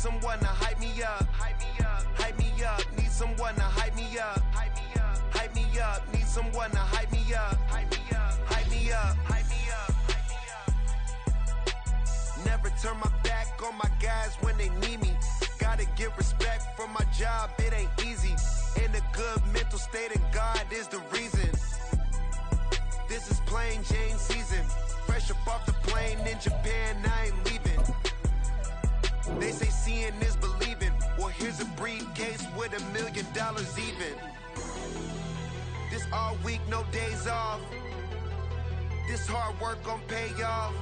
someone to hype me up. Hype me up. Hype me up. Need someone to hype me up. Hype me up. Hype me up. Need someone to hype me up. Hype me up. Hype me up. Hype me up. Hype me up. Never turn my back on my guys when they need me. Gotta give respect for my job, it ain't easy. In a good mental state, and God is the reason. This is plain Jane season. Fresh up off the plane in Japan, I ain't leaving. They say seeing is believing. Well, here's a briefcase with $1 million even. This all week, no days off. This hard work gon' pay off.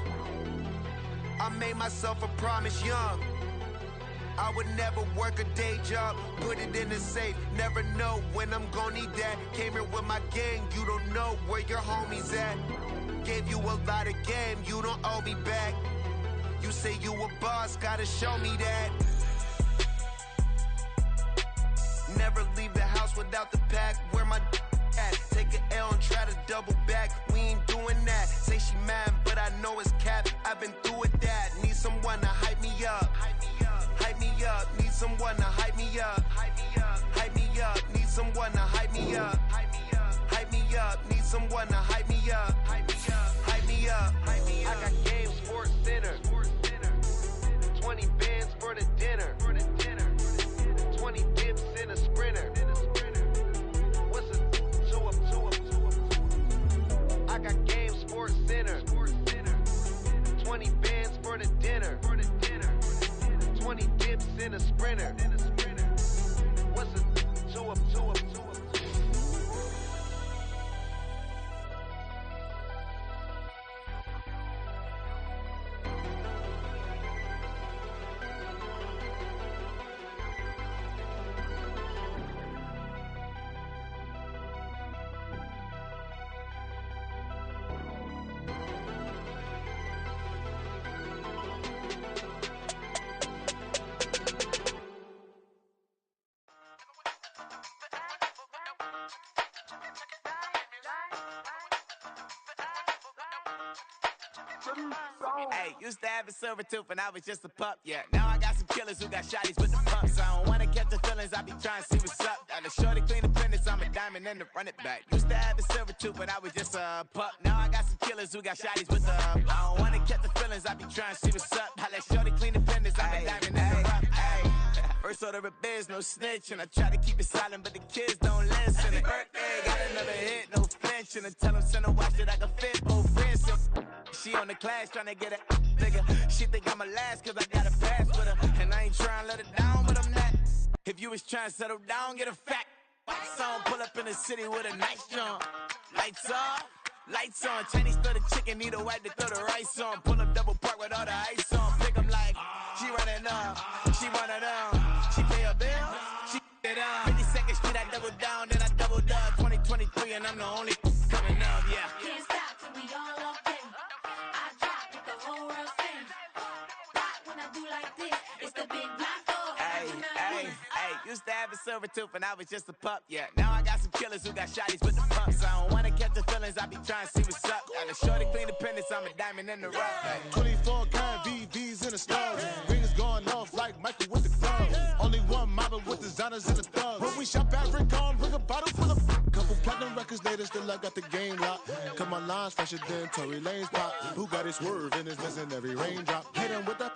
I made myself a promise young. I would never work a day job, put it in the safe. Never know when I'm gon' need that. Came here with my gang, you don't know where your homies at. Gave you a lot of game, you don't owe me back. You say you a boss, gotta show me that. Never leave the house without the pack. Where my at? Take an L and try to double back. We ain't doing that. Say she mad, but I know it's cap. I've been through with that. Need someone to hype me up. Hype me up. Hype me up. Need someone to hype me up. Hype me up. Hype me up. Need someone to hype me up. Hype me up. Hype me up. Need someone to hype me up. Hype me up. Hype me up. Hype me up. I got game sports center. 20 bands for the dinner. 20 dips in a sprinter. What's a 2 up? I got game sports center. 20 bands for the dinner. 20 dips in a sprinter. What's a 2 up? Hey, used to have a silver tooth and I was just a pup, yeah. Now I got some killers who got shotties with the pumps. I don't wanna catch the feelings, I be trying to see what's up. Got a shorty clean the penis, I'm a diamond and to run it back. Used to have a silver tooth but I was just a pup. Now I got some killers who got shotties with the I don't wanna catch the feelings, I be trying to see what's up. I let shorty clean the penis, I'm a diamond and to run it. First order of biz, no snitch. And I try to keep it silent, but the kids don't listen. And birthday, got another hit, no flinch. And I tell them, send a watch that I can fit both friends. So she on the class, trying to get a nigga. She think I'm a last, cause I got a pass with her. And I ain't trying to let her down, but I'm not. If you was trying to settle down, get a fact. Song, pull up in the city with a nice jump. Lights off. Lights on, Chinese throw the chicken, need a wipe to throw the rice on. Pull up double park with all the ice on. Pick 'em like, she running up, she running down. She pay a bill, she it up. 52nd Street, I double down, then I doubled up. 2023, and I'm the only coming up, yeah. Can't stop till we all up in. I drop with the whole world sing. Pop when I do like this, it's the big block door. Hey, used to have a silver tooth and I was just a pup, yeah. Now I got some killers who got shotties with the pumps. I don't wanna catch the feelings, I be trying to see what's up. Got a shorty clean the penis, I'm a diamond in the rough. Hey. 24 karat VVs in the stars. Rings going off like Michael with the gloves. Only one model with designers in the thugs. When we shop at Rincon, bring a bottle full of couple platinum records later, still I got the game locked. Cut my lines fresher than Tory Lane's pop. Who got his swerve and is missing every raindrop. Hit him with the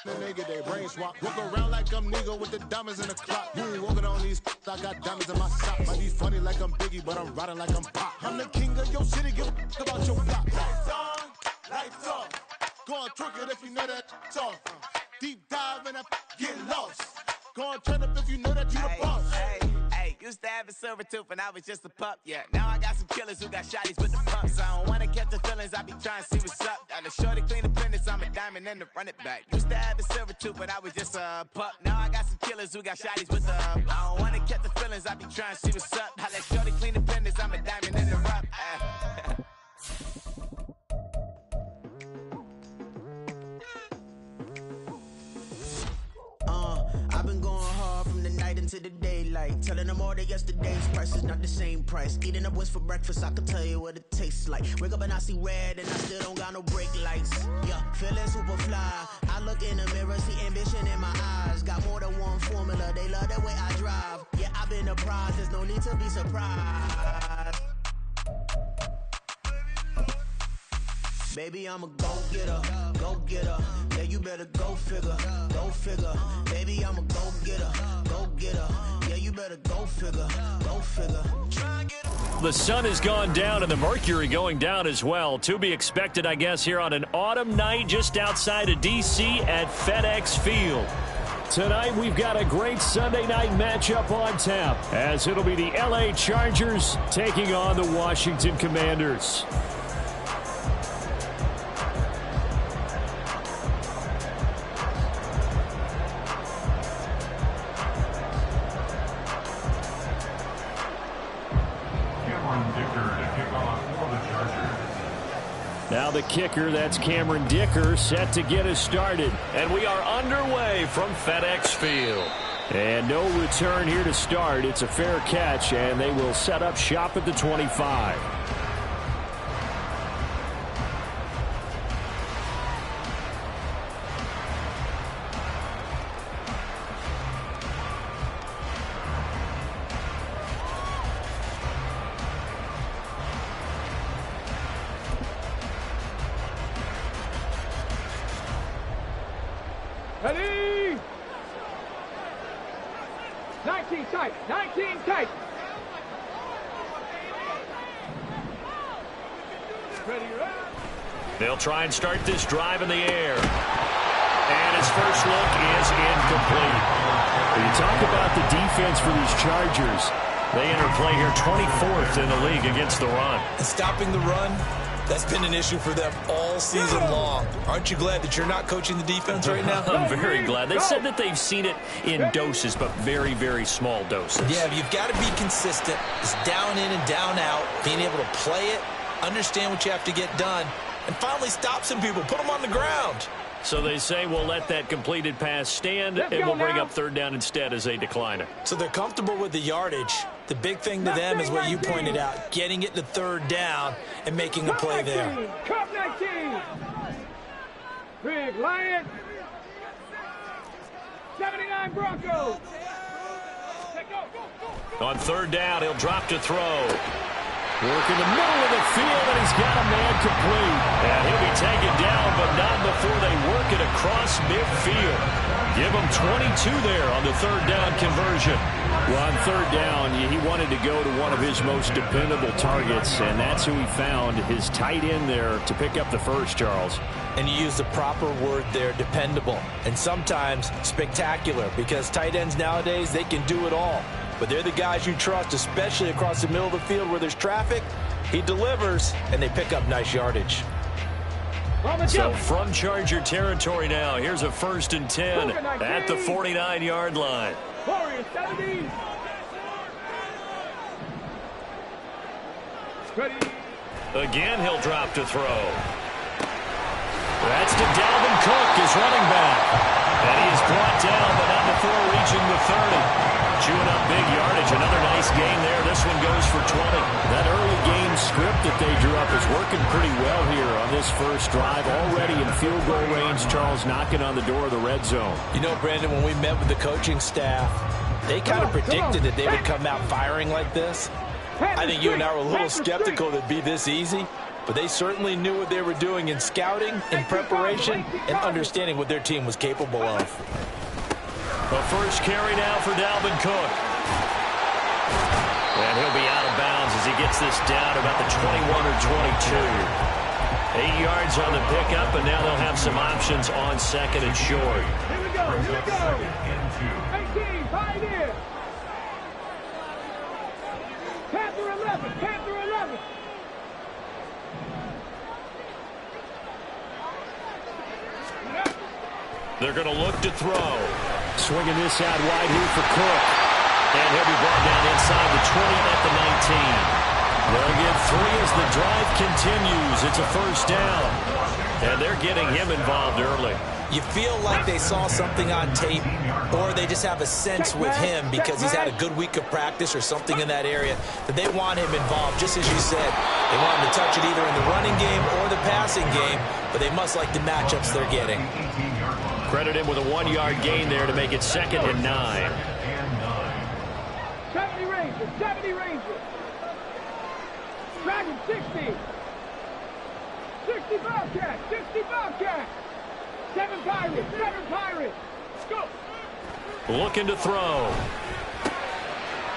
then they get their brain swap. Walk around like I'm Nigo with the diamonds in the clock. You ain't walking on these, I got diamonds in my sock. Might be funny like I'm Biggie, but I'm riding like I'm Pop. I'm the king of your city, give a about your block. Lights on, lights off. Go on, twerk it if you know that it's off. Deep dive and I get lost. Go on, turn up if you know that you the boss. Hey, used to have a silver tooth and I was just a pup, yeah. Now I got some killers who got shotties with the pumps. I don't wanna catch the feelings, I be trying to see what's up. Got a shorty clean the penis, I'm a diamond and to run it back. Used to have a silver tooth but I was just a pup. Now I got some killers who got shotties with the I don't wanna catch the feelings, I be trying to see what's up. I let shorty clean the penis, I'm a diamond and to rough. I've been going hard from the night into the daylight. Telling them all that yesterday's price is not the same price. Eating up what's for breakfast, I can tell you what it tastes like. Wake up and I see red and I still don't got no brake lights. Yeah, feeling super fly. I look in the mirror, see ambition in my eyes. Got hitter. They love the way I drive. Yeah, I've been a prize. There's no need to be surprised. Baby, I'm a go-getter, go-getter. Yeah, you better go figure, go figure. Baby, I'm a go-getter, go-getter. Yeah, you better go figure, go figure. The sun has gone down and the mercury going down as well. To be expected, I guess, here on an autumn night just outside of D.C. at FedEx Field. Tonight, we've got a great Sunday night matchup on tap, as it'll be the L.A. Chargers taking on the Washington Commanders. Now the kicker, that's Cameron Dicker, set to get us started. And we are underway from FedEx Field. And no return here to start. It's a fair catch, and they will set up shop at the 25. Ready? 19 tight, 19 tight. Ready, they'll try and start this drive in the air. And his first look is incomplete. When you talk about the defense for these Chargers, they enter play here 24th in the league against the run. And stopping the run, that's been an issue for them all season long. Aren't you glad that you're not coaching the defense right now? I'm very glad. They said that they've seen it in doses, but very, very small doses. Yeah, you've got to be consistent. It's down in and down out, being able to play it, understand what you have to get done, and finally stop some people, put them on the ground. So they say we'll let that completed pass stand, and we'll bring up third down instead as they decline it. So they're comfortable with the yardage. The big thing to them is what you pointed out, getting it to third down and making a play there. Cup 19. Big Lion. 79 Broncos. On third down, he'll drop to throw. Work in the middle of the field, and he's got a man complete. And he'll be taken down, but not before they work it across midfield. Give him 22 there on the third down conversion. Well, on third down, he wanted to go to one of his most dependable targets, and that's who he found, his tight end there, to pick up the first, Charles. And you use the proper word there, dependable, and sometimes spectacular, because tight ends nowadays, they can do it all. But they're the guys you trust, especially across the middle of the field where there's traffic. He delivers, and they pick up nice yardage. So from Charger territory now, here's a 1st and 10 at the 49-yard line. Again, he'll drop to throw. That's to Dalvin Cook, his running back. And he is brought down, but not before reaching the 30. Chewing up big yardage. Another nice gain there. This one goes for 20. That early game script that they drew up is working pretty well here on this first drive. Already in field goal range, Charles knocking on the door of the red zone. You know, Brandon, when we met with the coaching staff, they kind of predicted that they would come out firing like this. I think you and I were a little skeptical that it'd be this easy. But they certainly knew what they were doing in scouting, in preparation, and understanding what their team was capable of. The first carry now for Dalvin Cook. And he'll be out of bounds as he gets this down about the 21 or 22. 8 yards on the pickup, and now they'll have some options on second and short. Here we go, here we go. 18, Pioneer. Panther 11, Panther 11. They're going to look to throw. Swinging this out wide here for Cook. And he'll be brought down inside the 20 at the 19. They'll get 3 as the drive continues. It's a first down. And they're getting him involved early. You feel like they saw something on tape, or they just have a sense with him because he's had a good week of practice or something in that area that they want him involved, just as you said. They want him to touch it either in the running game or the passing game, but they must like the matchups they're getting. Credit him with a 1-yard gain there to make it 2nd and 9. 70 Rangers, 70 Rangers. Dragon 60. 60 Bobcats, 60 Bobcats. 7 Pirates, 7 Pirates. Go. Looking to throw.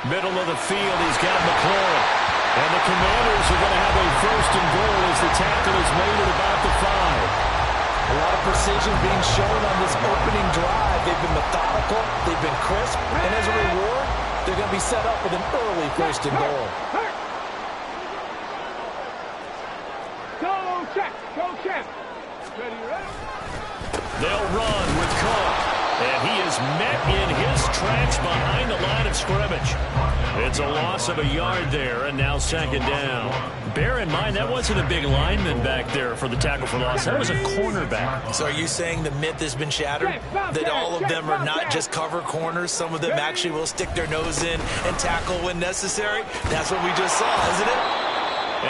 Middle of the field, he's got McLaurin. And the Commanders are going to have a 1st and goal as the tackle is made at about the 5. A lot of precision being shown on this opening drive. They've been methodical, they've been crisp, and as a reward, they're going to be set up with an early 1st and goal. Go check, go check. Ready, ready. They'll run with Cook. And he is met in his tracks behind the line of scrimmage. It's a loss of a yard there, and now 2nd down. Bear in mind, that wasn't a big lineman back there for the tackle for loss. That was a cornerback. So are you saying the myth has been shattered? That all of them are not just cover corners? Some of them actually will stick their nose in and tackle when necessary? That's what we just saw, isn't it?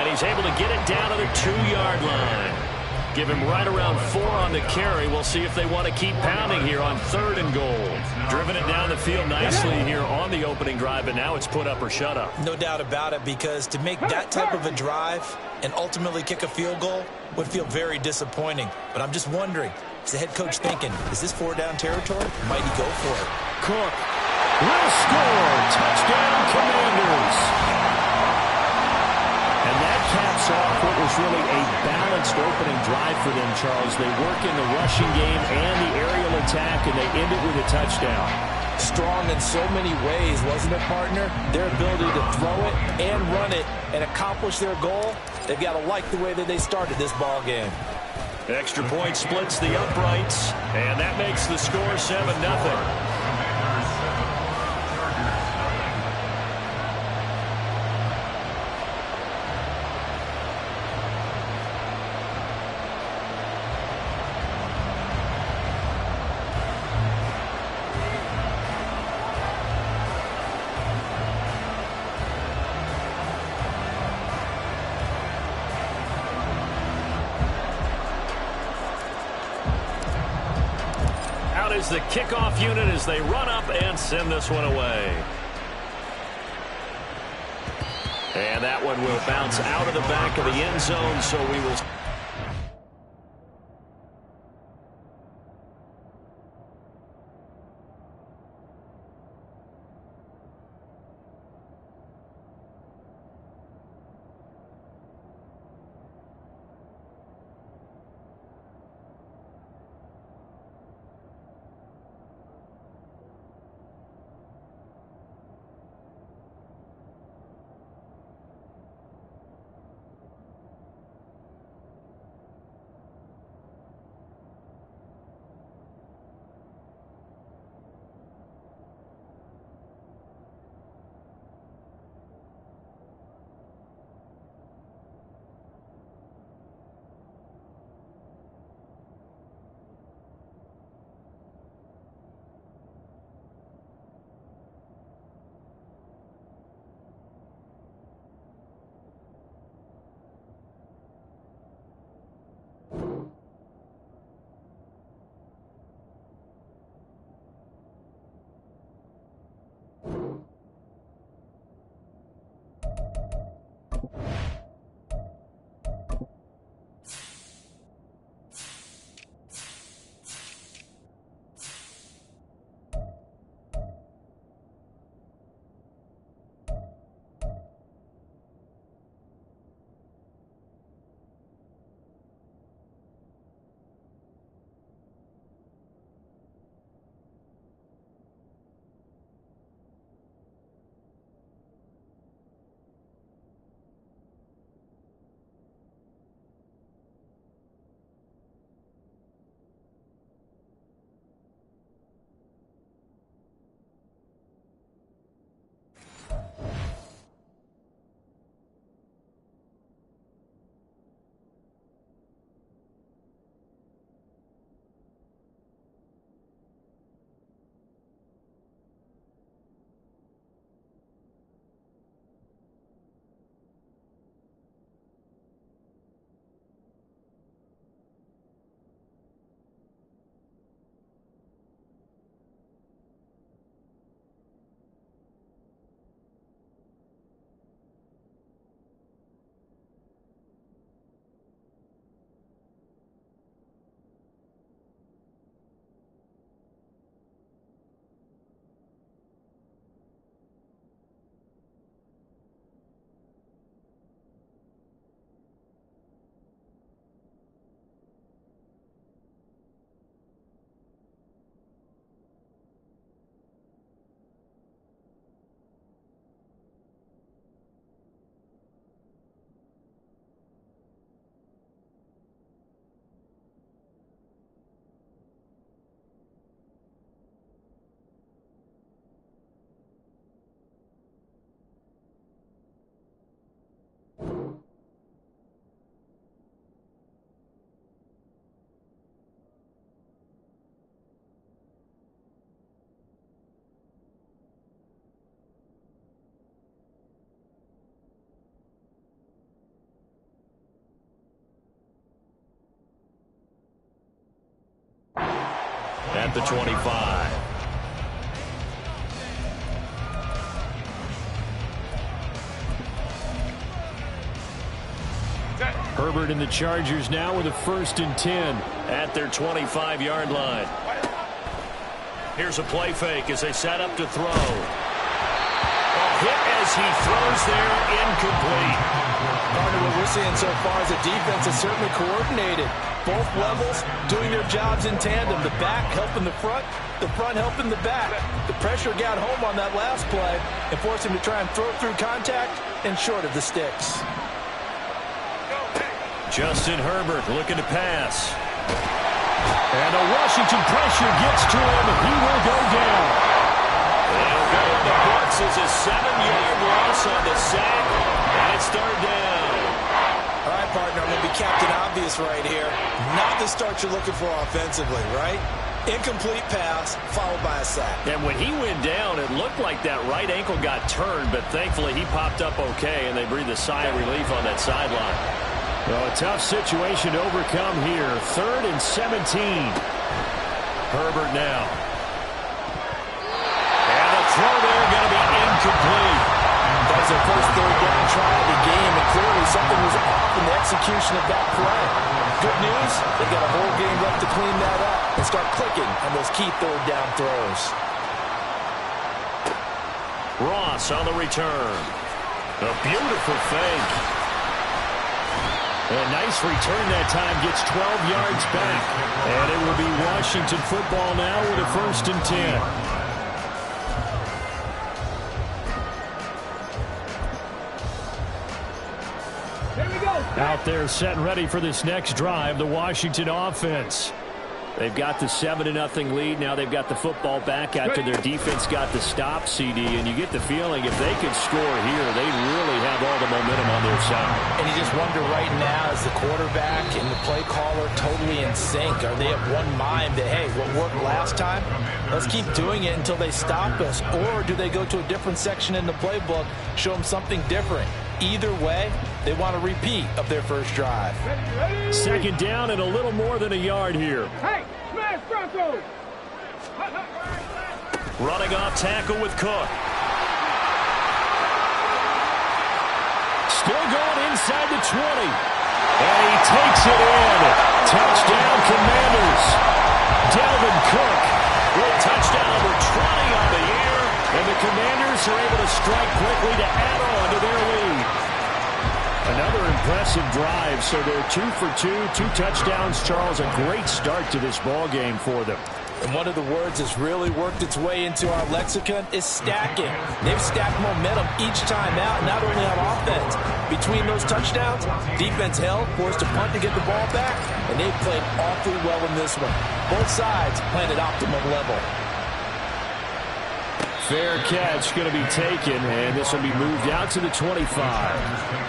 And he's able to get it down to the 2-yard line. Give him right around 4 on the carry. We'll see if they want to keep pounding here on 3rd and goal. Driven it down the field nicely here on the opening drive, and now it's put up or shut up. No doubt about it, because to make that type of a drive and ultimately kick a field goal would feel very disappointing. But I'm just wondering, is the head coach thinking, is this 4-down territory? Might he go for it? Cook will score. Touchdown, Commanders. And that caps off what was really a balanced opening drive for them, Charles. They work in the rushing game and the aerial attack, and they end it with a touchdown. Strong in so many ways, wasn't it, partner? Their ability to throw it and run it and accomplish their goal, they've got to like the way that they started this ball game. Extra point splits the uprights, and that makes the score 7-0. Is the kickoff unit as they run up and send this one away. And that one will bounce out of the back of the end zone, so we will... at the 25. Herbert and the Chargers now with a 1st and 10 at their 25-yard line. Here's a play fake as they set up to throw. A hit as he throws there, incomplete. Partner, what we're seeing so far is the defense is certainly coordinated. Both levels doing their jobs in tandem. The back helping the front helping the back. The pressure got home on that last play and forced him to try and throw through contact and short of the sticks. Justin Herbert looking to pass. And a Washington pressure gets to him. He will go down. They'll go on the books as a 7-yard loss on the sack. And it's 3rd down. All right, partner, I'm going to be Captain Obvious right here. Not the start you're looking for offensively, right? Incomplete pass followed by a sack. And when he went down, it looked like that right ankle got turned, but thankfully he popped up okay, and they breathed a sigh of relief on that sideline. Well, a tough situation to overcome here. 3rd and 17. Herbert now. And the throw there going to be incomplete. That was their first 3rd down try of the game, and clearly something was off in the execution of that play. Good news, they got a whole game left to clean that up and start clicking on those key 3rd down throws. Ross on the return. A beautiful fake. A nice return that time, gets 12 yards back. And it will be Washington football now with a 1st and 10. Out there set and ready for this next drive, the Washington offense. They've got the 7-0 lead. Now they've got the football back after their defense got the stop, CD. And you get the feeling if they could score here, they really have all the momentum on their side. And you just wonder right now, is the quarterback and the play caller totally in sync? Are they of one mind that, hey, what worked last time, let's keep doing it until they stop us? Or do they go to a different section in the playbook, show them something different? Either way, they want a repeat of their first drive. 2nd down and a little more than a yard here. Hey, smash Bronco! Running off tackle with Cook. Still going inside the 20. And he takes it in. Touchdown, Commanders. Dalvin Cook with touchdown number 20 on the year. And the Commanders are able to strike quickly to add on to their lead. Another impressive drive, so they're 2 for 2, 2 touchdowns. Charles, a great start to this ball game for them. And one of the words that's really worked its way into our lexicon is stacking. They've stacked momentum each time out, not only on offense. Between those touchdowns, defense held, forced a punt to get the ball back, and they've played awfully well in this one. Both sides playing at optimum level. Fair catch going to be taken, and this will be moved out to the 25.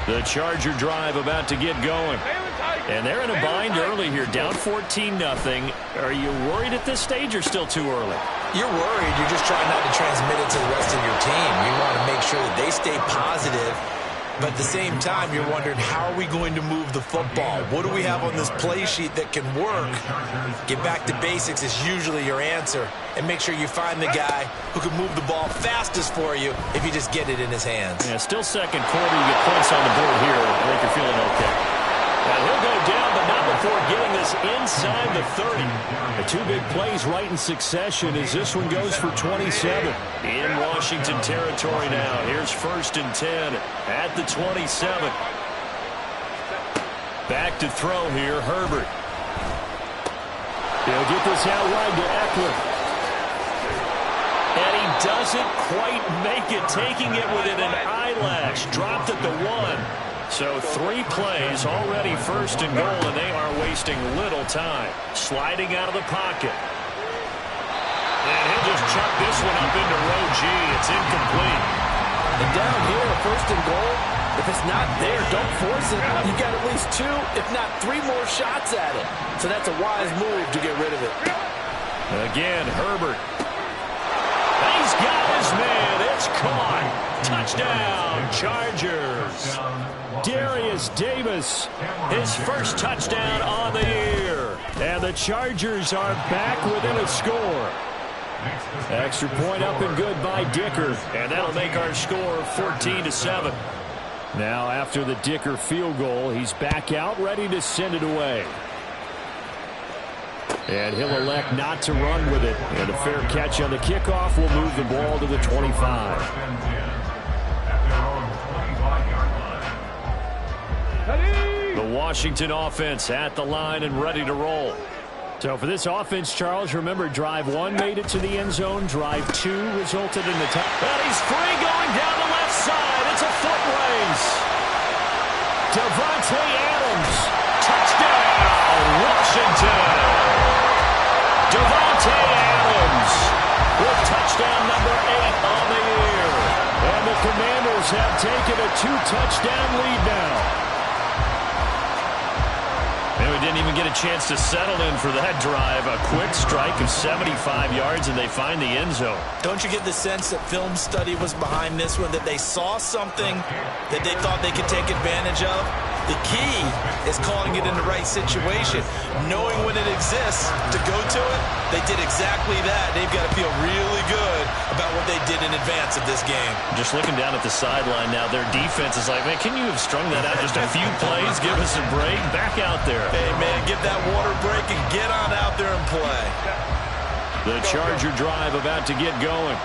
The Charger drive about to get going. And they're in a bind early here, down 14-0. Are you worried at this stage or still too early? You're worried. You're just trying not to transmit it to the rest of your team. You want to make sure that they stay positive. But at the same time, you're wondering, how are we going to move the football? What do we have on this play sheet that can work? Get back to basics is usually your answer. And make sure you find the guy who can move the ball fastest for you if you just get it in his hands. Yeah, still 2nd quarter. You get points on the board here. I think you're feeling okay. Now he'll go down, but not before getting this inside the 30. The 2 big plays right in succession as this one goes for 27. In Washington territory now. Here's 1st and 10 at the 27. Back to throw here, Herbert. He'll get this out wide to Eckler. And he doesn't quite make it, taking it within an eyelash. Dropped at the 1. So 3 plays, already 1st and goal, and they are wasting little time. Sliding out of the pocket. And he'll just chuck this one up into row G. It's incomplete. And down here, 1st and goal, if it's not there, don't force it. You've got at least 2, if not 3 more shots at it. So that's a wise move to get rid of it. Again, Herbert. And he's got his man. It's caught. Touchdown, Chargers. Darius Davis, his first touchdown on the year. And the Chargers are back within a score. Extra point up and good by Dicker. And that'll make our score 14-7. Now after the Dicker field goal, he's back out ready to send it away. And he'll elect not to run with it. And a fair catch on the kickoff will move the ball to the 25. The Washington offense at the line and ready to roll. So for this offense, Charles, remember, drive 1 made it to the end zone. Drive 2 resulted in the touchdown. And he's free going down the left side. It's a foot race. Davante Adams. Touchdown, Washington. Davante Adams with touchdown number 8 on the year. And the Commanders have taken a 2-touchdown lead now. And we didn't even get a chance to settle in for that drive. A quick strike of 75 yards, and they find the end zone. Don't you get the sense that film study was behind this one, that they saw something that they thought they could take advantage of? The key is calling it in the right situation. Knowing when it exists to go to it, they did exactly that. They've got to feel really good about what they did in advance of this game. Just looking down at the sideline now, their defense is like, man, can you have strung that out just a few plays? Give us a break. Back out there. Hey, man, give that water break and get on out there and play. The Charger drive about to get going.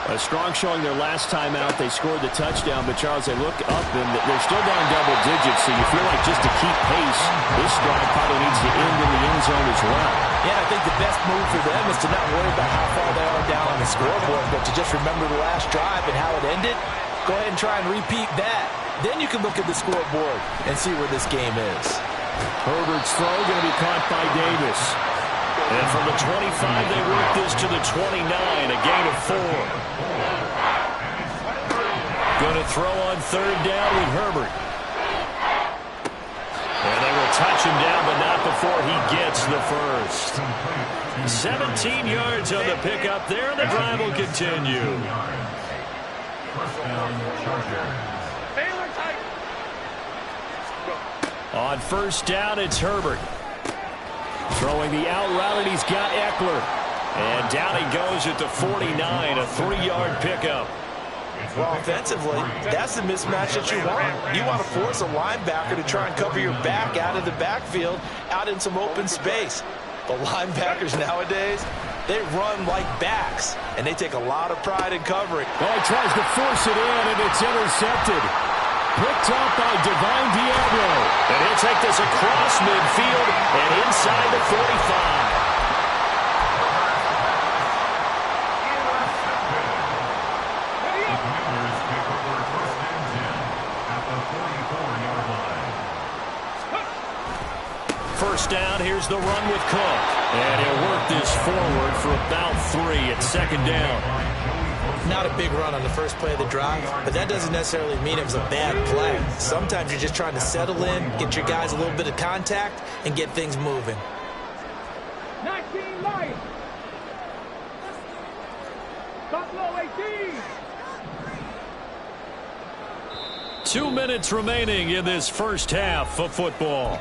A strong showing their last time out. They scored the touchdown, but Charles, they look up and they're still down double digits, so you feel like just to keep pace, this drive probably needs to end in the end zone as well. Yeah, I think the best move for them is to not worry about how far they are down on the scoreboard, but to just remember the last drive and how it ended. Go ahead and try and repeat that. Then you can look at the scoreboard and see where this game is. Herbert's throw going to be caught by Davis. And from the 25, they work this to the 29, a gain of 4. Going to throw on third down with Herbert. And they will touch him down, but not before he gets the first. 17 yards on the pickup there, and the drive will continue. On first down, it's Herbert. Throwing the out route, and he's got Eckler. And down he goes at the 49, a 3-yard pickup. Well, offensively, that's the mismatch that you want. You want to force a linebacker to try and cover your back out of the backfield, out in some open space. But linebackers nowadays, they run like backs, and they take a lot of pride in covering. Oh, he tries to force it in, and it's intercepted. Picked up by Divine Diablo. And he'll take this across midfield and inside the 45. First down, here's the run with Cook. And he'll work this forward for about 3 at second down. Not a big run on the first play of the drive, but that doesn't necessarily mean it was a bad play. Sometimes you're just trying to settle in, get your guys a little bit of contact, and get things moving. 19 Lions. Buffalo 18. 2 minutes remaining in this first half of football.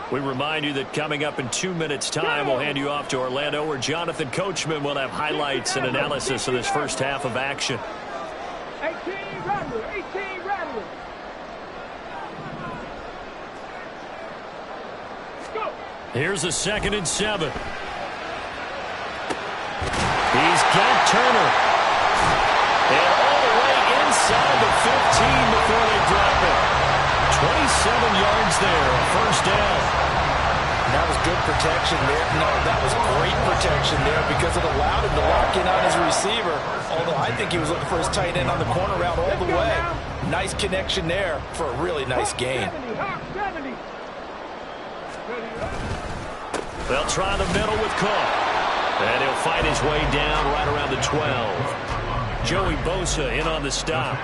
We remind you that coming up in 2 minutes' time, we'll hand you off to Orlando, where Jonathan Coachman will have highlights and analysis of this first half of action. 18 Rattler. 18 Rattler. Go. Here's a 2nd and 7. He's got Turner. And all the way inside the 15 before they drop it. 27 yards there, first down. That was good protection there. No, that was great protection there because it allowed him to lock in on his receiver. Although I think he was looking for his tight end on the corner route all the way. Nice connection there for a really nice gain. They'll try the middle with Cook. And he'll fight his way down right around the 12. Joey Bosa in on the stop.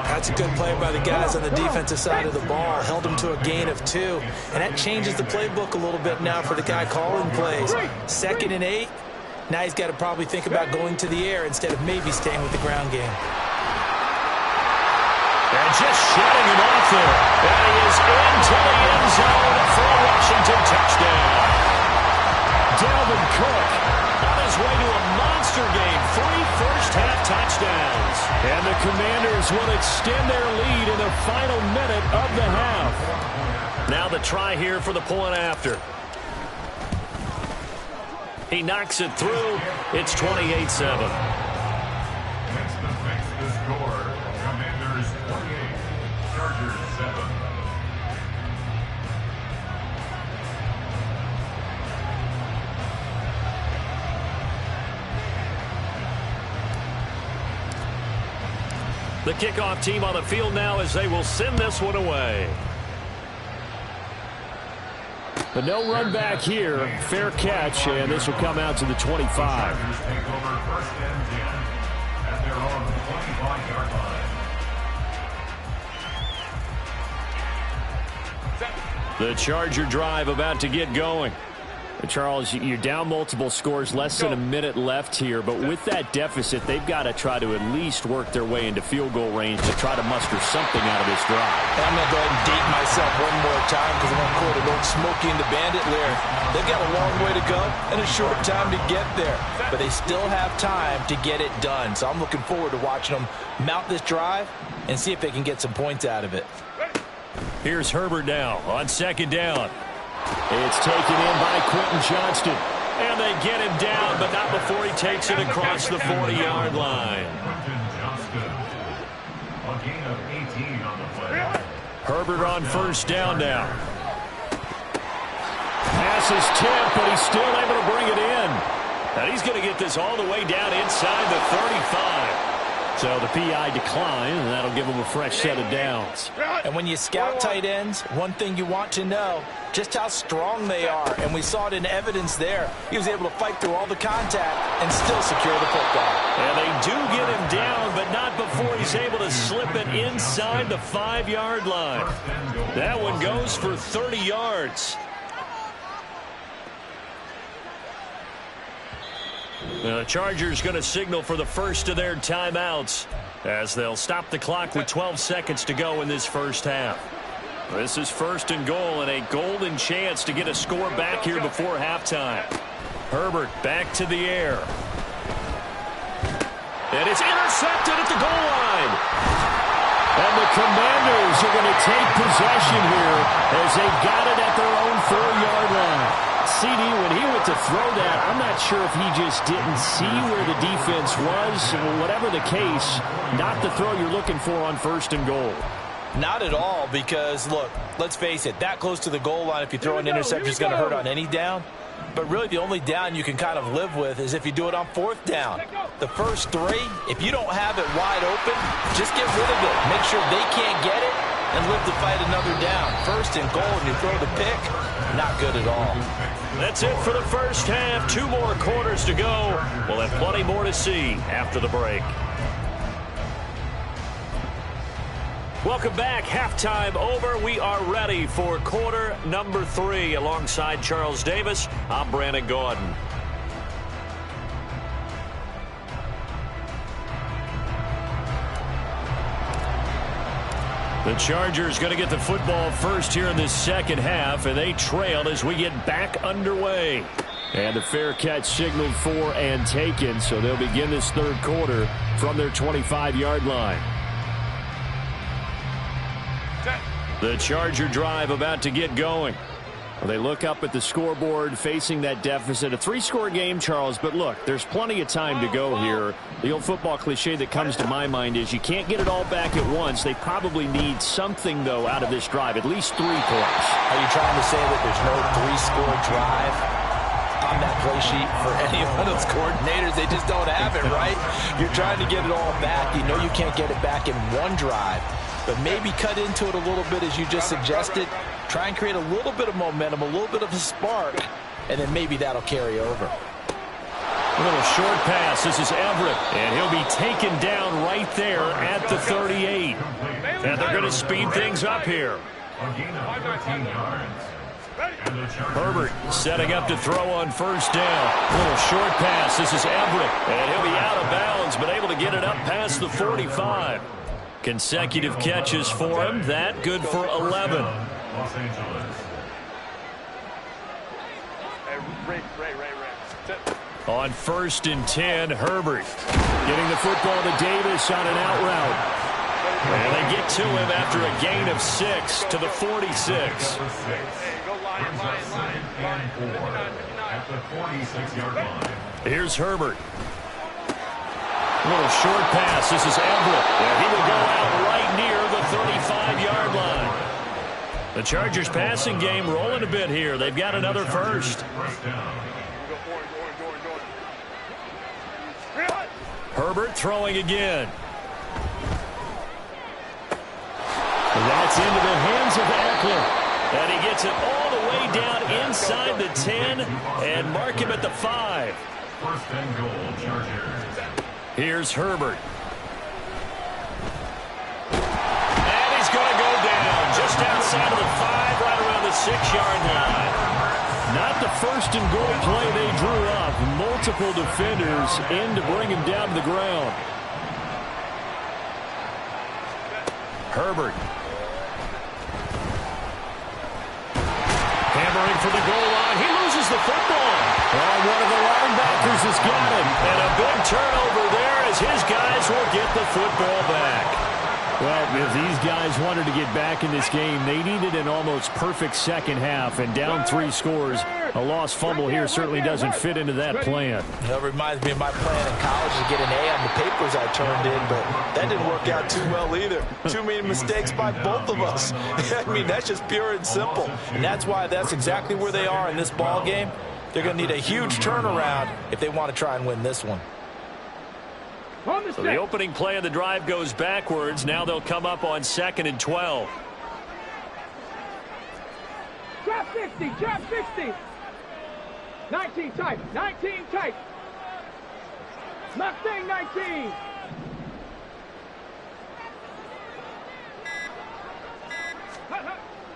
That's a good play by the guys on the defensive side of the ball. Held him to a gain of 2. And that changes the playbook a little bit now for the guy calling plays. 2nd and 8. Now he's got to probably think about going to the air instead of maybe staying with the ground game. And just shutting him off there. And he is into the end zone for a Washington touchdown. Dalvin Cook on his way to a monster game. 3 first-half touchdowns. And the Commanders will extend their lead in the final minute of the half. Now the try here for the point after. He knocks it through. It's 28-7. The kickoff team on the field now as they will send this one away. But no run back here. Fair catch, and this will come out to the 25. The Charger drive about to get going. Charles, you're down multiple scores, less than a minute left here, but with that deficit, they've got to try to at least work their way into field goal range to try to muster something out of this drive. And I'm going to go ahead and date myself one more time because I'm going to quote an old Smokey and the Bandit lyric. They've got a long way to go and a short time to get there, but they still have time to get it done. So I'm looking forward to watching them mount this drive and see if they can get some points out of it. Here's Herbert now on second down. It's taken in by Quentin Johnston. And they get him down, but not before he takes it across the 40-yard line. Herbert on first down now. Pass is tipped, but he's still able to bring it in. And he's going to get this all the way down inside the 35. So the PI decline, and that'll give him a fresh set of downs. And when you scout tight ends, one thing you want to know, just how strong they are. And we saw it in evidence there. He was able to fight through all the contact and still secure the football. And they do get him down, but not before he's able to slip it inside the 5-yard line. That one goes for 30 yards. The Chargers going to signal for the first of their timeouts as they'll stop the clock with 12 seconds to go in this first half. This is first and goal and a golden chance to get a score back here before halftime. Herbert back to the air. And it's intercepted at the goal line. And the Commanders are going to take possession here as they got it at their own 4-yard line. CD, when he went to throw that, I'm not sure if he just didn't see where the defense was. Whatever the case, not the throw you're looking for on first and goal. Not at all, because, look, let's face it, that close to the goal line, if you throw an interception, is going to hurt on any down. But really, the only down you can kind of live with is if you do it on 4th down. The first 3, if you don't have it wide open, just get rid of it. Make sure they can't get it and live to fight another down. First and goal, and you throw the pick, not good at all. That's it for the first half. 2 more quarters to go. We'll have plenty more to see after the break. Welcome back. Halftime over. We are ready for quarter number 3. Alongside Charles Davis, I'm Brandon Gordon. The Chargers going to get the football first here in this second half, and they trail as we get back underway. And the fair catch signaled for and taken, so they'll begin this third quarter from their 25-yard line. The Charger drive about to get going. Well, they look up at the scoreboard facing that deficit. A 3-score game, Charles, but look, there's plenty of time to go here. The old football cliche that comes to my mind is you can't get it all back at once. They probably need something, though, out of this drive, at least 3 points. Are you trying to say that there's no 3-score drive on that play sheet for any one of those coordinators? They just don't have it, right? You're trying to get it all back. You know you can't get it back in one drive. But maybe cut into it a little bit, as you just suggested. Try and create a little bit of momentum, a little bit of a spark, and then maybe that'll carry over. A little short pass. This is Everett, and he'll be taken down right there at the 38. And they're going to speed things up here. Herbert setting up to throw on first down. Little short pass. This is Everett. And he'll be out of bounds, but able to get it up past the 45. Consecutive catches for him. That good for 11. On 1st and 10, Herbert getting the football to Davis on an out route. And they get to him after a gain of 6 to the 46. Here's Herbert. Little short pass. This is Everett. And he will go out right near the 35-yard line. The Chargers passing game rolling a bit here. They've got another first. Herbert throwing again. That's into the hands of Eckler. And he gets it all the way down inside the 10 and mark him at the 5. First and goal, Chargers. Here's Herbert. And he's going to go down just outside of the 5, right around the 6-yard line. Not the first and goal play they drew up. Multiple defenders in to bring him down to the ground. Herbert. Hammering for the goal line. He loses the football. Oh, one of the linebackers has got him. And a big turnover there as his guys will get the football back. Well, if these guys wanted to get back in this game, they needed an almost perfect second half. And down 3 scores, a lost fumble here certainly doesn't fit into that plan. That reminds me of my plan in college to get an A on the papers I turned in, but that didn't work out too well either. Too many mistakes by both of us. I mean, that's just pure and simple. And that's why that's exactly where they are in this ball game. They're going to need a huge turnaround if they want to try and win this one. So the opening play of the drive goes backwards. Now they'll come up on 2nd and 12. Drop 60, drop 60. 19 tight, 19 tight. Mustang 19.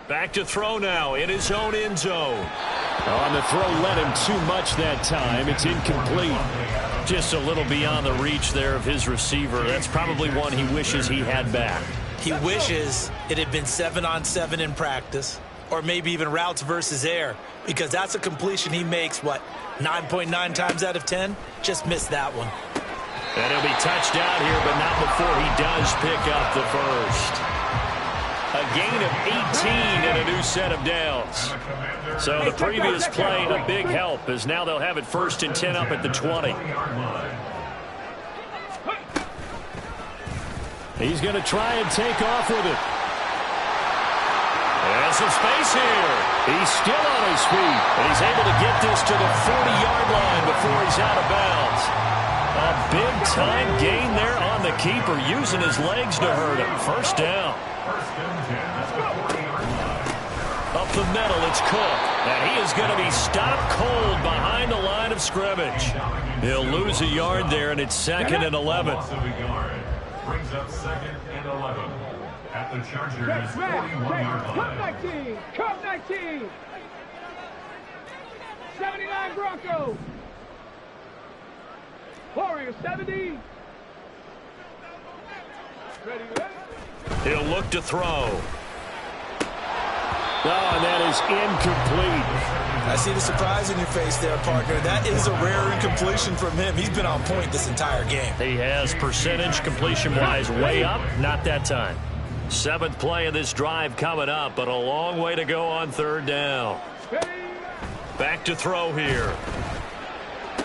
Back to throw now in his own end zone. On the throw, led him too much that time. It's incomplete. Just a little beyond the reach there of his receiver. That's probably one he wishes he had back. He wishes it had been 7-on-7 in practice, or maybe even routes versus air, because that's a completion he makes, 9.9 times out of 10? Just missed that one. And he'll be touched out here, but not before he does pick up the first. A gain of 18 and a new set of downs. So the previous play, a big help, as now they'll have it 1st and 10 up at the 20. He's going to try and take off with it. And some space here. He's still on his feet, and he's able to get this to the 40-yard line before he's out of bounds. A big-time gain there on the keeper, using his legs to hurt him. First down. Up the middle, it's Cook. And he is going to be stopped cold behind the line of scrimmage. He'll lose a yard there, and it's 2nd and 11. Brings up 2nd and 11 at the Chargers' 41-yard line. Cup 19, Cup 19. 79 Broncos. Warriors 70. Ready, He'll look to throw. Oh, and that is incomplete. I see the surprise in your face there, partner. That is a rare incompletion from him. He's been on point this entire game. He has percentage completion-wise way up. Not that time. 7th play of this drive coming up, but a long way to go on 3rd down. Back to throw here.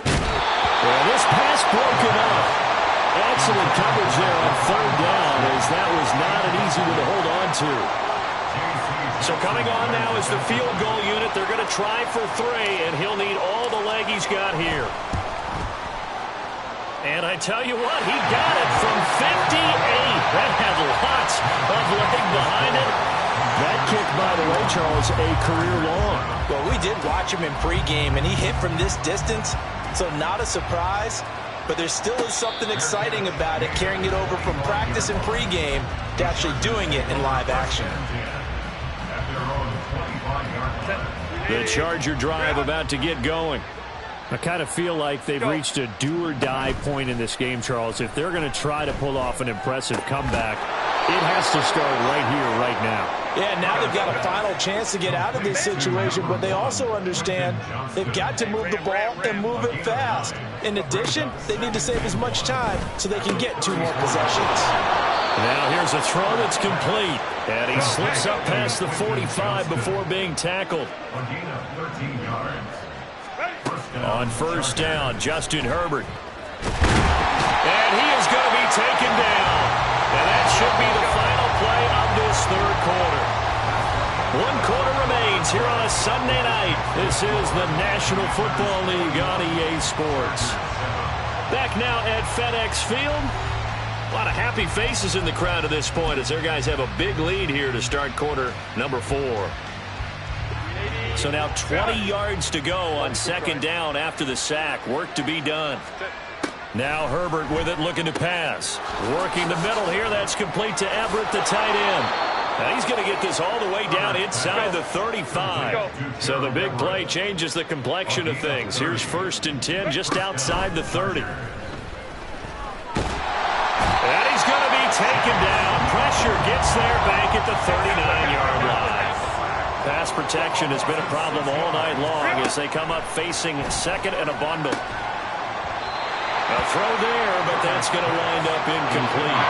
Well, this pass broken up. Excellent coverage there on 3rd down, as that was not an easy one to hold on to. So coming on now is the field goal unit. They're going to try for 3, and he'll need all the leg he's got here. And I tell you what, he got it from 58. That had lots of leg behind it. That kick, by the way, Charles, a career long. Well, we did watch him in pregame, and he hit from this distance, so not a surprise. But there still is something exciting about it, carrying it over from practice and pregame to actually doing it in live action. The Charger drive about to get going. I kind of feel like they've reached a do-or-die point in this game, Charles. If they're going to try to pull off an impressive comeback, it has to start right here, right now. Yeah, now they've got a final chance to get out of this situation, but they also understand they've got to move the ball and move it fast. In addition, they need to save as much time so they can get 2 more possessions. Now here's a throw that's complete, and he slips up past the 45 before being tackled. On first down, Justin Herbert. And he is going to be taken down. And that should be the final play of this third quarter. 1 quarter remains here on a Sunday night. This is the National Football League on EA Sports. Back now at FedEx Field. A lot of happy faces in the crowd at this point as their guys have a big lead here to start quarter number 4. So now 20 yards to go on second down after the sack. Work to be done. Now Herbert with it, looking to pass. Working the middle here. That's complete to Everett, the tight end. Now he's going to get this all the way down inside the 35. So the big play changes the complexion of things. Here's 1st and 10 just outside the 30. And he's going to be taken down. Pressure gets there back at the 39-yard line. Pass protection has been a problem all night long as they come up facing second and a bundle. A throw there, but that's going to wind up incomplete.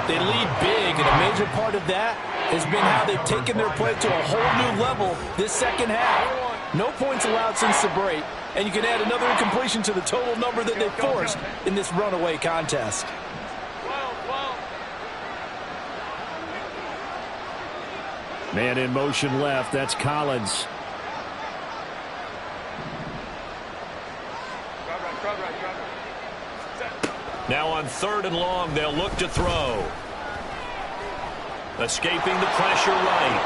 They lead big, and a major part of that has been how they've taken their play to a whole new level this second half. No points allowed since the break, and you can add another incompletion to the total number that they forced in this runaway contest. Man in motion left. That's Collins. Now on 3rd and long, they'll look to throw. Escaping the pressure right.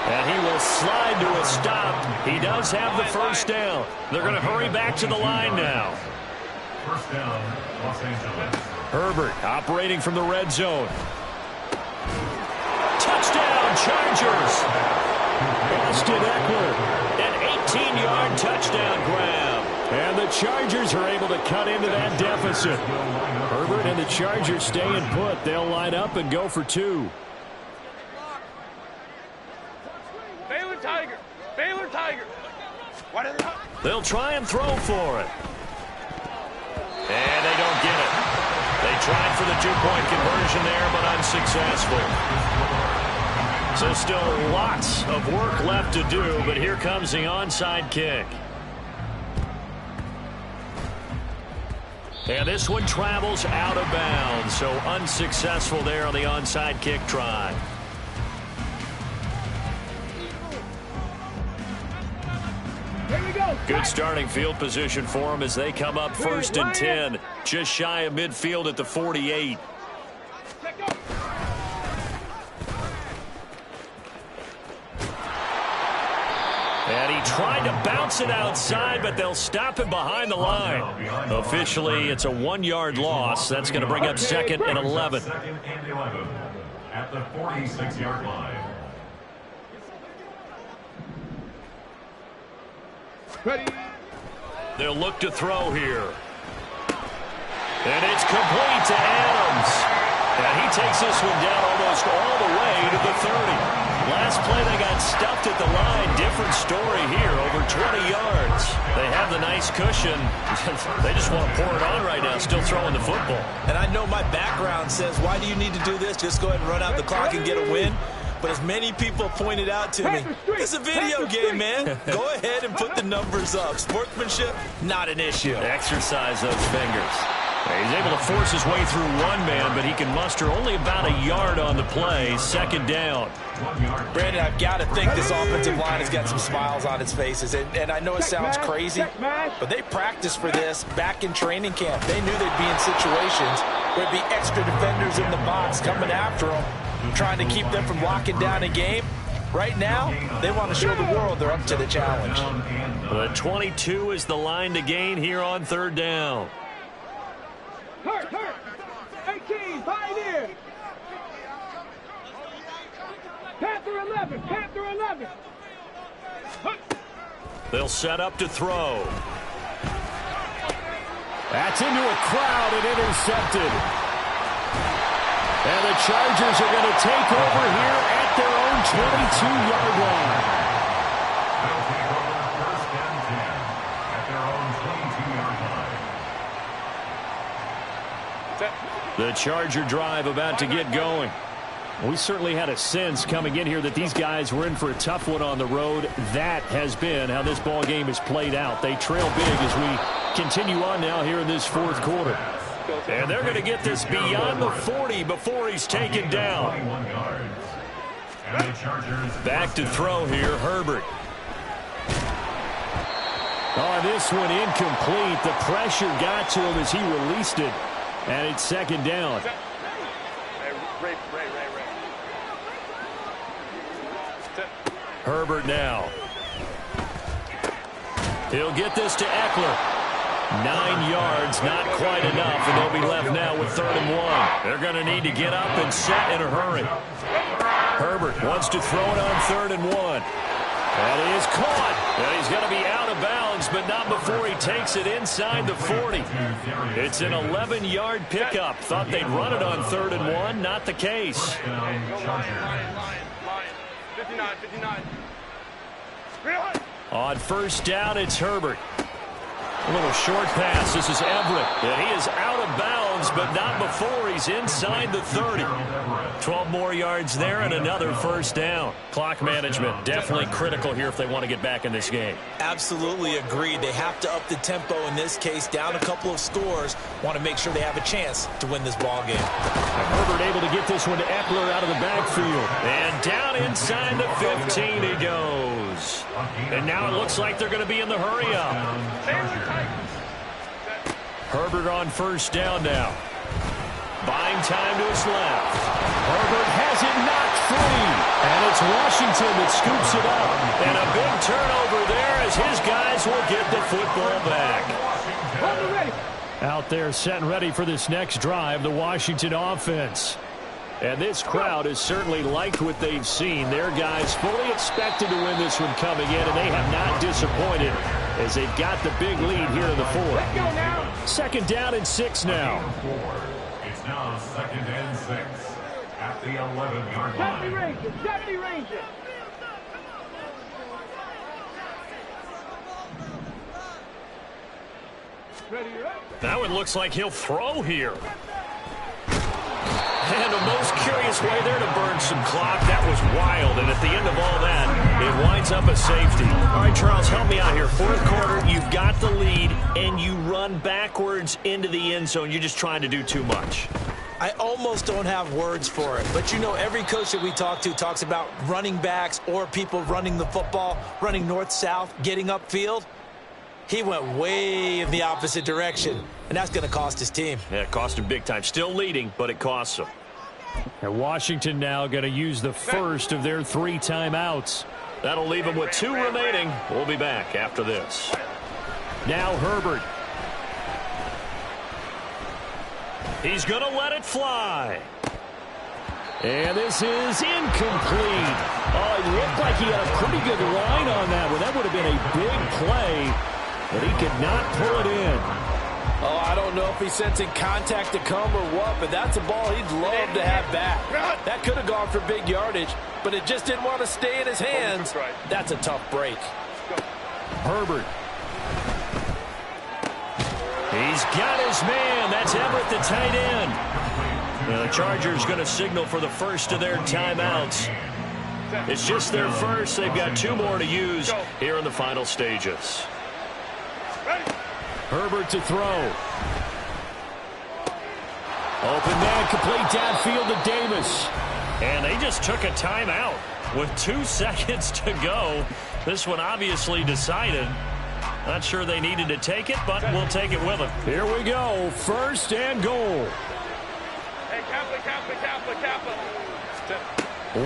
And he will slide to a stop. He does have the first down. They're going to hurry back to the line now. First down, Los Angeles. Herbert operating from the red zone. Touchdown, Chargers. Austin Eckler, an 18-yard touchdown grab. And the Chargers are able to cut into that deficit. Herbert and the Chargers staying put. They'll line up and go for 2. Baylor Tiger. Baylor Tiger. What are they? They'll try and throw for it. And they don't get it. They tried for the 2-point conversion there, but unsuccessful. So still lots of work left to do, but here comes the onside kick. And this one travels out of bounds, so unsuccessful there on the onside kick try. Good starting field position for them as they come up 1st and 10, just shy of midfield at the 48. And he tried to bounce it outside, but they'll stop him behind the line. Officially, it's a 1-yard loss. That's going to bring up 2nd and 11. 2nd and 11 at the 46-yard line. Ready. They'll look to throw here. And it's complete to Adams. And he takes this one down almost all the way to the 30. Last play, they got stuffed at the line. Different story here, over 20 yards. They have the nice cushion. They just want to pour it on right now, still throwing the football. And I know my background says, why do you need to do this? Just go ahead and run out the clock and get a win. But as many people pointed out to me, it's a video game, man. Go ahead and put the numbers up. Sportsmanship, not an issue. Exercise those fingers. He's able to force his way through one man, but he can muster only about a yard on the play. 2nd down. Brandon, I've got to think this offensive line has got some smiles on its faces. And I know it sounds crazy, but they practiced for this back in training camp. They knew they'd be in situations where there'd be extra defenders in the box coming after them, trying to keep them from locking down a game. Right now, they want to show the world they're up to the challenge. The 22 is the line to gain here on 3rd down. Hurt. 18, Pioneer. Panther 11. They'll set up to throw. That's into a crowd and intercepted. And the Chargers are going to take over here at their own 22-yard line. They'll take over first and 10 at their own 22-yard line. The Charger drive about to get going. We certainly had a sense coming in here that these guys were in for a tough one on the road. That has been how this ball game has played out. They trail big as we continue on now here in this fourth quarter. And they're going to get this beyond the 40 before he's taken down. Back to throw here, Herbert. Oh, this one incomplete. The pressure got to him as he released it. And it's second down. Herbert now. He'll get this to Eckler. 9 yards, not quite enough, and they'll be left now with 3rd and 1. They're going to need to get up and set in a hurry. Herbert wants to throw it on 3rd and 1. And he is caught. And he's going to be out of bounds, but not before he takes it inside the 40. It's an 11-yard pickup. Thought they'd run it on 3rd and 1. Not the case. 59. On first down, it's Herbert. A little short pass. This is Everett. And he is out of bounds, but not before he's inside the 30. 12 more yards there and another first down. Clock management definitely critical here if they want to get back in this game. Absolutely agreed. They have to up the tempo in this case. Down a couple of scores. Want to make sure they have a chance to win this ball game. Herbert able to get this one to Eckler out of the backfield. And down inside the 15 he goes. And now it looks like they're going to be in the hurry-up. Herbert on first down now. Buying time to his left. Herbert has it knocked free. And it's Washington that scoops it up. And a big turnover there as his guys will get the football back. Out there set and ready for this next drive, the Washington offense. And this crowd has certainly liked what they've seen. Their guys fully expected to win this one coming in, and they have not disappointed as they've got the big lead here in the fourth. Second down and 6 now. It's now 2nd and 6 at the 11-yard line. 70 Rangers. That one looks like he'll throw here. And a most curious way there to burn some clock. That was wild, and at the end of all that, it winds up a safety. All right, Charles, help me out here. Fourth quarter, you've got the lead, and you run backwards into the end zone. You're just trying to do too much. I almost don't have words for it, but you know every coach that we talk to talks about running backs or people running the football, running north-south, getting upfield. He went way in the opposite direction, and that's going to cost his team. Yeah, it cost him big time. Still leading, but it costs him. And Washington now going to use the first of their 3 timeouts. That'll leave them with 2 remaining. We'll be back after this. Now Herbert. He's going to let it fly. And this is incomplete. Oh, it looked like he had a pretty good line on that one. That would have been a big play, but he could not pull it in. Oh, I don't know if he's sensing contact to come or what, but that's a ball he'd love to have back. That could have gone for big yardage, but it just didn't want to stay in his hands. That's a tough break. Herbert. He's got his man. That's Everett, the tight end. The Chargers going to signal for the first of their timeouts. It's just their first. They've got 2 more to use here in the final stages. Herbert to throw. Open man, complete downfield to Davis. And they just took a timeout with 2 seconds to go. This one obviously decided. Not sure they needed to take it, but we'll take it with them. Here we go. First and goal. Hey, Kaplan.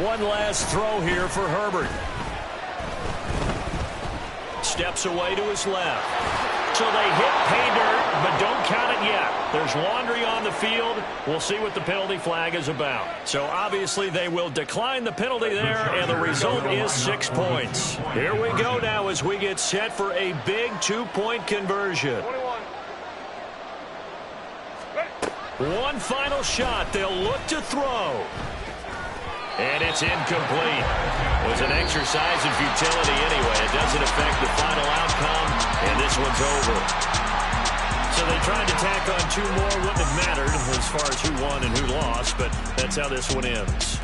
One last throw here for Herbert. Steps away to his left. So they hit pay dirt, but don't count it yet. There's laundry on the field. We'll see what the penalty flag is about. So obviously they will decline the penalty there, and the result is 6 points. Here we go now as we get set for a big 2-point conversion. One final shot. They'll look to throw. And it's incomplete. It was an exercise in futility anyway. It doesn't affect the final outcome, and this one's over. So they tried to tack on 2 more. Wouldn't have mattered as far as who won and who lost, but that's how this one ends.